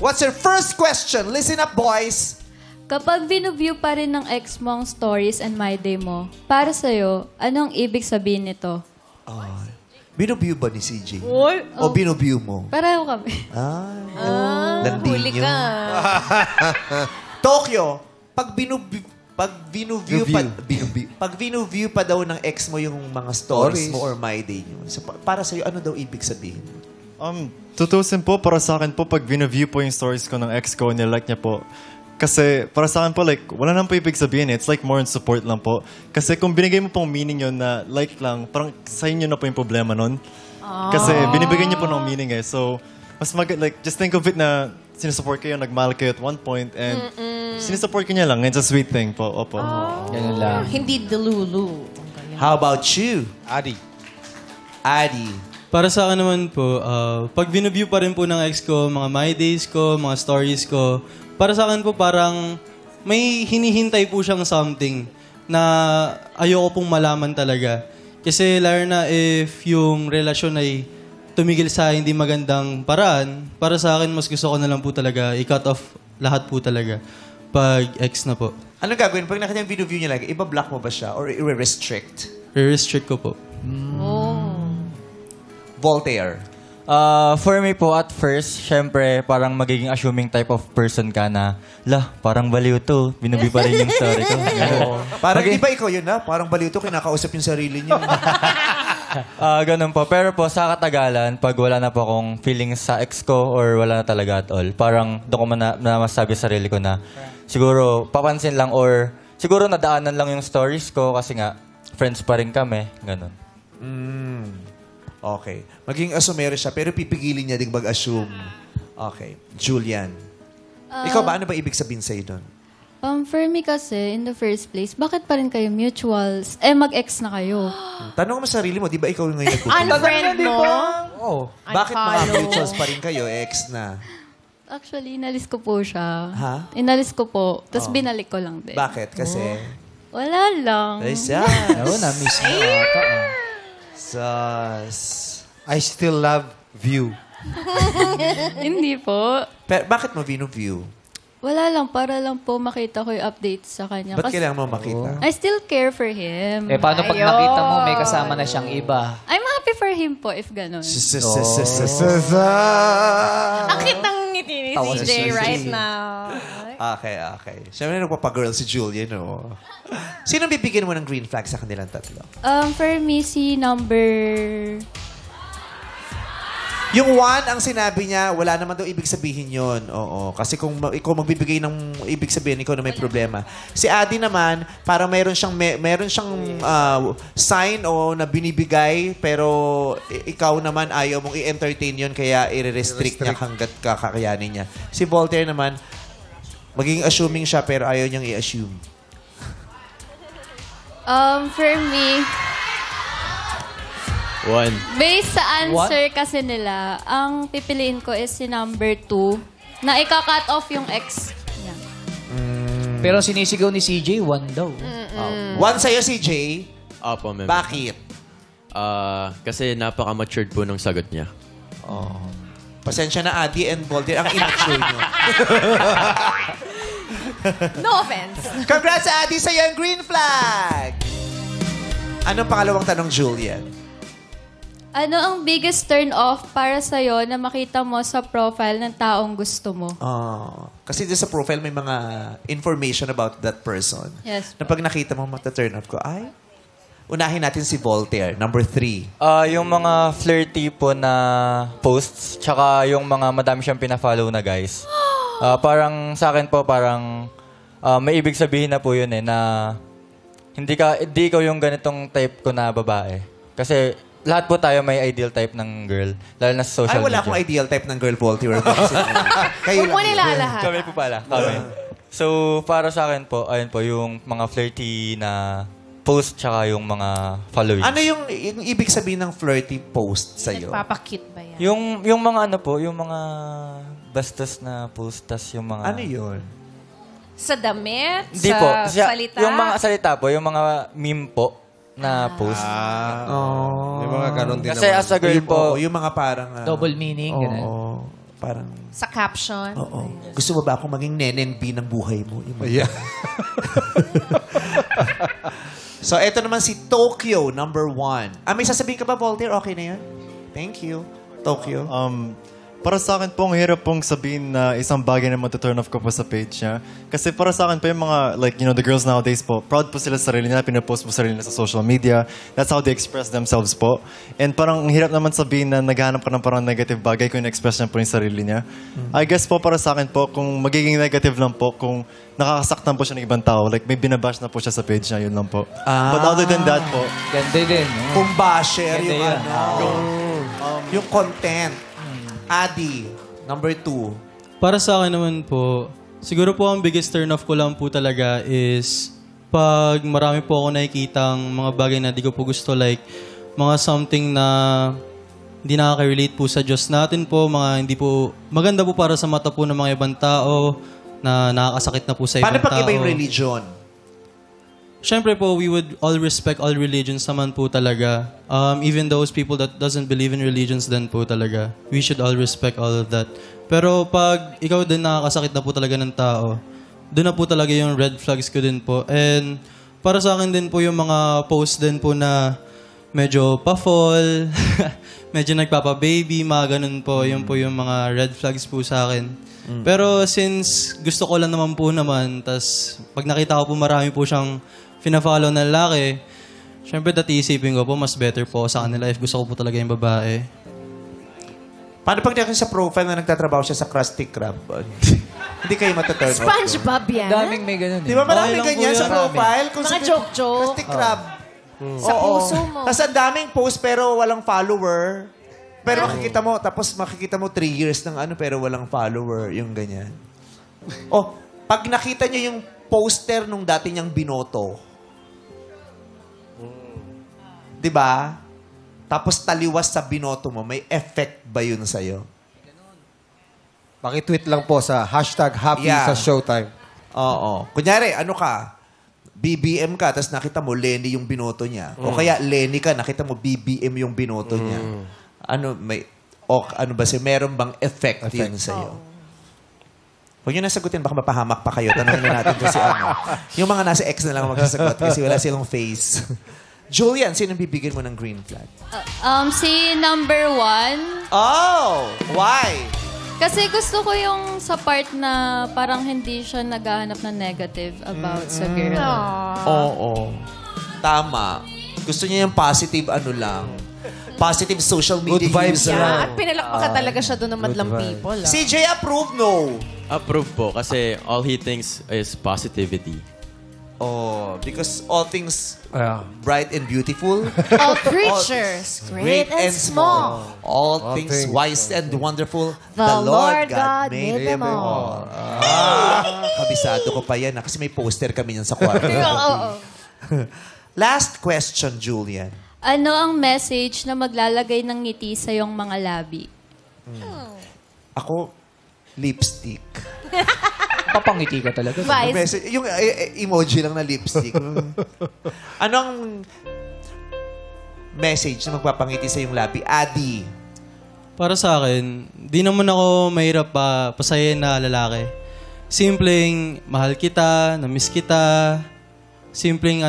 What's your first question? Listen up, boys. Kapag view pa rin ng ex mo ang stories and my day mo, para sa'yo, anong ibig sabihin nito? Binubview ba ni CJ? Oy. O binubview mo? Pareho kami. Huli ka. Tokyo, pag binuview pa daw ng ex mo yung mga stories mo or my day nyo, so, para sa'yo, ano daw ibig sabihin? Tutusin po, para sa akin po, pag view po yung stories ko ng ex ko, nilike niya po. Kasi para sa akin po, like, wala nang po ibig sabihin. It's like more in support lang po. Kasi kung binigay mo pong meaning yun na like lang, parang sa inyo na po yung problema nun. Kasi binibigyan niyo po ng meaning eh. So, mas like, just think of it na sinusupport kayo, nagmahal kayo at one point, and sinusupport ka niya lang. It's a sweet thing po. Opo. Ganun lang. Hindi delulu. How about you? Adi. Para sa akin naman po, pag binuview pa rin po ng ex ko, mga my days ko, mga stories ko, para sa akin po parang may hinihintay po siyang something na ayoko pong malaman talaga. Kasi lalo na if yung relasyon ay tumigil sa hindi magandang paraan, para sa akin mas gusto ko na lang po talaga i-cut off lahat po talaga pag ex na po. Anong gagawin? Pag nakita yung video niya, like, iba-block mo ba siya or i-restrict? I-restrict ko po. Voltaire. For me po, at first, syempre, parang magiging assuming type of person ka na, parang baliw to. Binubi pa rin yung story ko. Parang di ba ikaw yun na? Parang baliw to, kinakausap yung sarili niyo. Ganun po. Pero po, sa katagalan, pag wala na po akong feelings sa ex ko or wala na talaga at all, parang doon ko na masabi sa sarili ko na siguro papansin lang or siguro nadaanan lang yung stories ko kasi nga, friends pa rin kami. Ganun. Okay. Maging asumero siya, pero pipigilin niya din mag-assume. Okay. Julian. Ikaw ba? Ano ba ibig sabihin sa'yo doon? For me kasi, in the first place, bakit pa rin kayo mutuals? Mag-ex na kayo. Tanong mo sa sarili mo, di ba ikaw yung ngayon nagpupunta? Unfriend mo? Bakit mga Unfollow. mutuals pa rin kayo? Ex na. Actually, inalis ko po siya. Ha? Inalis ko po. Tapos binalik ko lang din. Bakit? Kasi... Wala lang. Ay, siya. Oo, na-miss mo ata. I still love view. Hindi po. Pero bakit mo view? Wala lang. Para lang po makita ko yung update sa kanya. Ba't kailangan mo makita? I still care for him. Paano pag nakita mo may kasama na siyang iba? I'm happy for him po if ganun. Ang kitang ngiti ni CJ right now. Okay. Siyempre nagpapagirl si Julian, no? Sino bibigyan mo ng green flag sa kanilang tatlo? For me, si number... Yung one, ang sinabi niya, wala naman daw ibig sabihin yun. Oo. Kasi kung ikaw magbibigay ng ibig sabihin, ikaw na may problema. Si Adi naman, para meron siyang sign o na binibigay, pero ikaw naman ayaw mong i-entertain yun, kaya i-restrict niya hanggat kakayanin niya. Si Voltaire naman, magiging assuming siya, pero ayaw niyang i-assume. For me... One. Based sa answer kasi nila, ang pipiliin ko is si number 2 na ika-cut off yung ex niya. Pero sinisigaw ni CJ, one daw. One sa'yo, CJ. Opo, ma'am. Bakit? Kasi napaka-matured po nung sagot niya. Pasensya na, Adi and Voltaire. Ang immature nyo. No offense. Congrats, Adi, sa'yo ang green flag! Anong pangalawang tanong, Julian? Ano ang biggest turn off para sa'yo na makita mo sa profile ng taong gusto mo? Kasi dyan sa profile may mga information about that person. Yes. Na pag nakita mo, mata-turn off ko, unahin natin si Voltaire, number 3. Yung mga flirty po na posts, tsaka yung mga madami siyang pina-follow na guys. Parang sa akin po, parang may ibig sabihin na po yun na hindi ikaw yung ganitong type ko na babae. Kasi lahat po tayo may ideal type ng girl, lalo na sa social media. Wala akong ideal type ng girl, Voltaire. Kayo lang. Huwag mo nilalahat. Kami po pala. Kami. So, para sa akin po, ayun po, yung mga flirty na post tsaka yung mga followings. Ano yung ibig sabihin ng flirty post sa'yo? Nagpapakit ba yan? Yung mga ano po, yung mga bastos na post, tas yung mga... Ano yun? Sa damit? Hindi sa po. salita? Yung mga salita po, yung mga meme po na post. May mga ganun din Kasi naman. as a girl po, Yung mga parang... Double meaning, ganun. parang, Sa caption. oo. Gusto mo ba akong maging neneng B ng buhay mo? Yung mga- Yeah. So, eto naman si Tokyo, number 1. May sasabihin ka ba, Voltaire? Okay na yun? Thank you. Tokyo. Para sa akin po, ang hirap pong sabihin na isang bagay na matuturn off ko po sa page niya. Kasi para sa akin po yung mga, like, you know, the girls nowadays po, proud po sila sa sarili nila, pinapost po sarili nila sa social media. That's how they express themselves po. And parang ang hirap naman sabihin na naghahanap ka ng parang negative bagay kung in-express niya po yung sarili niya. I guess po para sa akin po, kung magiging negative lang po, kung nakakasaktan po siya ng ibang tao, like may binabash na po siya sa page niya, yun lang po. But other than that po, Ganda din. No? Kung basher Ganda yung yun. yung content. Adi, number 2. Para sa akin naman po, siguro po ang biggest turn off ko lang po talaga is pag marami po ako nakikitang mga bagay na di ko po gusto, like mga something na hindi nakaka-relate po sa Diyos natin po, mga hindi po maganda po para sa mata po ng mga ibang tao, na nakakasakit na po sa ibang Paano pag tao. iba yung religion? Siyempre po, we would all respect all religions naman po talaga. Even those people that doesn't believe in religions din po talaga. We should all respect all of that. Pero pag ikaw din nakakasakit na po talaga ng tao, doon na po talaga yung red flags ko din po. And para sa akin din po yung mga post din po na medyo pa-fall, medyo nagpapa-baby, mga ganun po. Yun po yung mga red flags po sa akin. Pero since gusto ko lang naman, tas pag nakita ko po marami po siyang fina-follow na lalaki, syempre dati isipin ko po, mas better po sa kanila if gusto ko po talaga yung babae. Paano pag nakita sa profile na nagtatrabaho siya sa Krusty Krab? Hindi kayo mataturn off. SpongeBob yan. Daming may ganun. Di ba marami Okay lang po ganyan yun. sa profile? Kung Mga sabi- joke-joke. Krusty Krab. Sa puso mo. Tapos ang daming post pero walang follower. Pero makikita mo 3 years ng pero walang follower. Yung ganyan. Pag nakita niyo yung poster nung dati niyang binoto. Di ba? Tapos taliwas sa binoto mo, may effect ba yun sa'yo? Pakitweet lang po sa #happy Yeah. sa Showtime. Oo. Kunyari, BBM ka, tapos nakita mo Lenny yung binoto niya. O kaya Lenny ka, nakita mo BBM yung binoto niya. Meron bang effect yun sa'yo? Huwag nyo nasagutin, baka mapahamak pa kayo. Tanongin na natin kasi yung mga nasa X na lang magsasagot kasi wala silang face. Julian, sino bibigyan mo ng green flag? Si number 1. Oh! Why? Kasi gusto ko yung sa part na parang hindi siya naghahanap ng negative about sa girl. Oo. Tama. Gusto niya yung positive lang. Positive social media Good vibes user. Yeah, at pinalakpakan talaga siya doon ng madlang people. CJ approve, no? Approve po kasi all he thinks is positivity. Because all things bright and beautiful. All creatures, great and small. All things wise and wonderful. The Lord God made them all. Kabisado ko pa yan. Kasi may poster kami yan sa kwarto. Last question, Julian. Ano ang message na maglalagay ng ngiti sa iyong mga labi? Ako, lipstick. Papangiti ka talaga. Vice. Yung emoji lang na lipstick. Anong message na magpapangiti sa yung labi? Adi. Para sa akin, di naman ako mahirap pasayin na lalaki. Simpleng mahal kita, na-miss kita. Simpleng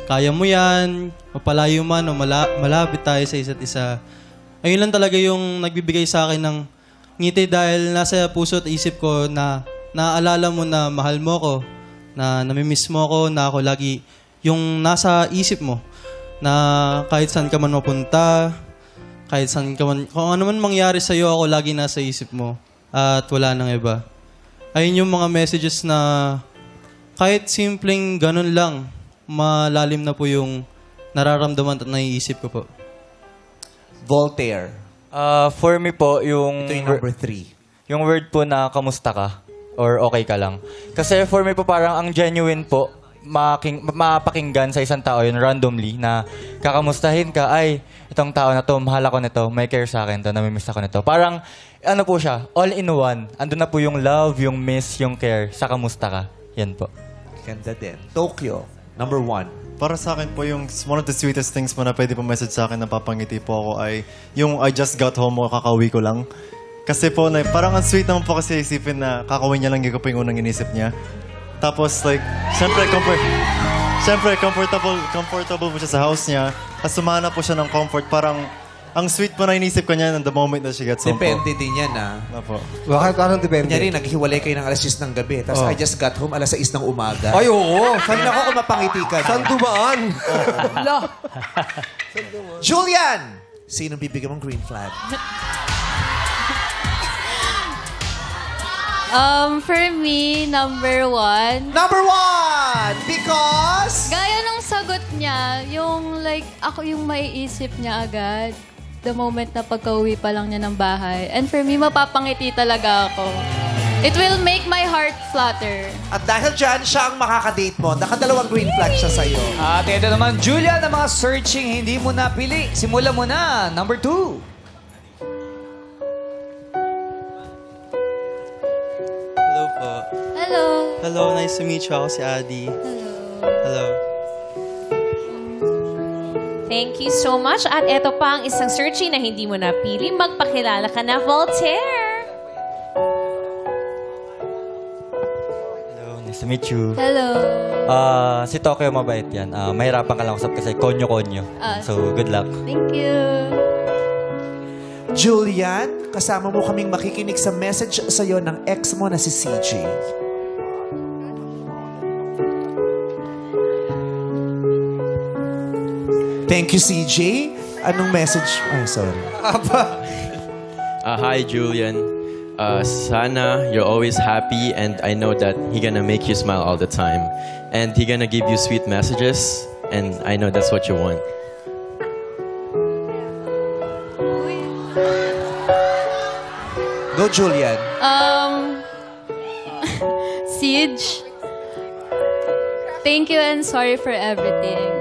kaya mo yan, mapalayo man o malapit tayo sa isa't isa. Ayun lang talaga yung nagbibigay sa akin ng ngiti dahil nasa puso at isip ko na naaalala mo na mahal mo ko, na namimiss mo ko, na ako lagi yung nasa isip mo, na kahit saan ka man mapunta, kahit saan ka man, kung ano man mangyari sa'yo, ako lagi nasa isip mo at wala nang iba. Ayun yung mga messages na kahit simpleng ganun lang, malalim na po yung nararamdaman at naiisip ko po. Voltaire. For me po, yung... Ito yung number 3. Yung word po na kamusta ka or okay ka lang. Kasi for me po parang ang genuine po, mapakinggan sa isang tao yun randomly na kakamustahin ka, ay, itong tao na to, mahal ako nito, may care sa akin to, namimiss ako nito. Parang, po siya, all in one. Andun na po yung love, yung miss, yung care, sa kamusta ka. Yan po. Ganda din. Tokyo, number 1. Para sa akin po, yung one of the sweetest things mo na pwede po message sa akin na papangiti po ako ay yung I just got home o kakauwi ko lang. Kasi po, parang ang sweet naman po kasi isipin na kakauwi niya lang yung po yung unang inisip niya. Tapos like, syempre comfortable po siya sa house niya. Tapos sumana po siya ng comfort. Parang, ang sweet po na inisip ko niya the moment that she gets home Depende po. din yan, Opo. Bakit anong depende? Kunyari, naghiwalay kayo ng alas 6 ng gabi. Tapos I just got home alas 6 ng umaga. Ay, oo. Saan ako kung mapangiti ka? Saan dumaan? Julian! Sinong bibigyan mong green flag? For me, number 1. Number 1! Because... Gaya ng sagot niya, yung like, ako yung maiisip niya agad. The moment na pagka-uwi pa lang niya ng bahay. And for me, mapapangiti talaga ako. It will make my heart flutter. At dahil dyan, siya ang makakadate mo. Nakadalawang green flag siya sa'yo. At ito naman, Julia, na mga searching hindi mo napili. Simulan mo na. Number 2. Hello po. Hello. Hello, nice to meet you. Ako si Adi. Hello. Thank you so much. At eto pa ang isang searching na hindi mo napili. Magpakilala ka na, Voltaire. Hello, nice to meet you. Hello. Si Tokyo mabait yan. Mahirapan ka lang usap kasi konyo-konyo. So, good luck. Thank you. Julian, kasama mo kaming makikinig sa message sa'yo ng ex mo na si CJ. Thank you, CJ. Anong message? Ay, sorry. Hi, Julian. Sana you're always happy, and I know that he gonna make you smile all the time. And he gonna give you sweet messages, and I know that's what you want. Go, Julian. Siege, thank you and sorry for everything.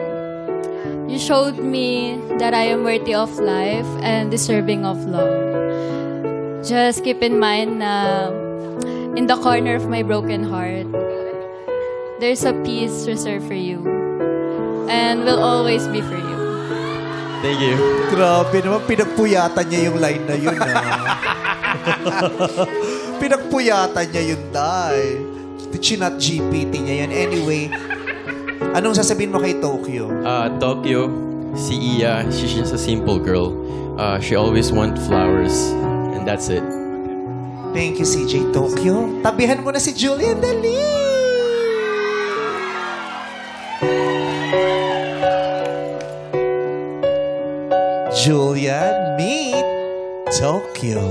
You showed me that I am worthy of life and deserving of love. Just keep in mind na in the corner of my broken heart, there's a peace reserved for you and will always be for you. Thank you. Grabe naman, pinagpuyatan niya yung line na yun, Pinagpuyatan niya yun, Day. Chinat GPT niya yan. Anyway, anong sasabihin mo kay Tokyo? Tokyo, si Iya, she's just a simple girl. She always want flowers, and that's it. Thank you, CJ Tokyo. Tabihan mo na si Julian, dali! Julian, meet Tokyo.